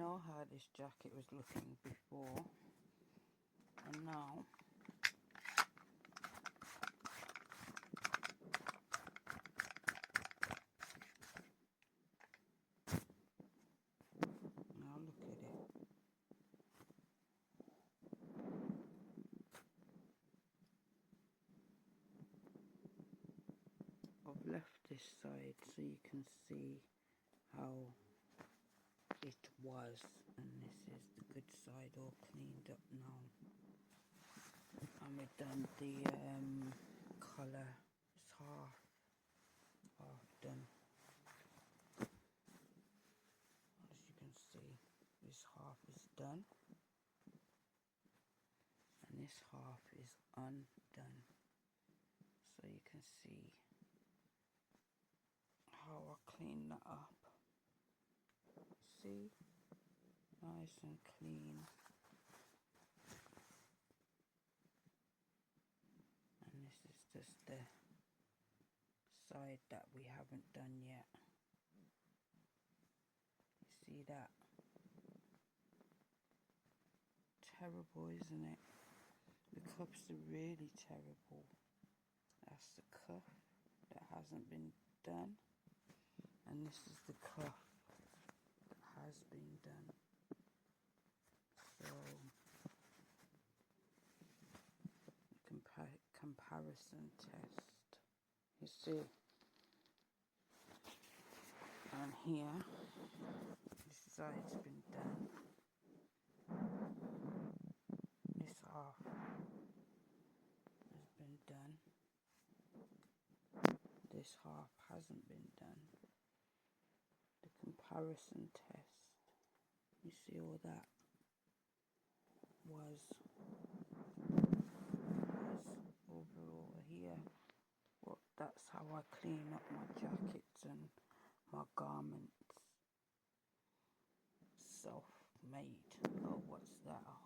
know how this jacket was looking before, and now look at it. I've left this side so you can see how it was, and this is the good side all cleaned up now. And we've done the collar. It's half done. As you can see, this half is done and this half is undone, so you can see how I clean that up. See, nice and clean. And this is just the side that we haven't done yet. You see that? Terrible, isn't it? The cuffs are really terrible. That's the cuff that hasn't been done, and this is the cuff that has been done. So comparison test. You see, and here this side's been done. This half has been done. This half hasn't been done. The comparison test. You see all that was overall here. Well, that's how I clean up my jackets and my garments. Self-made. Oh, what's that?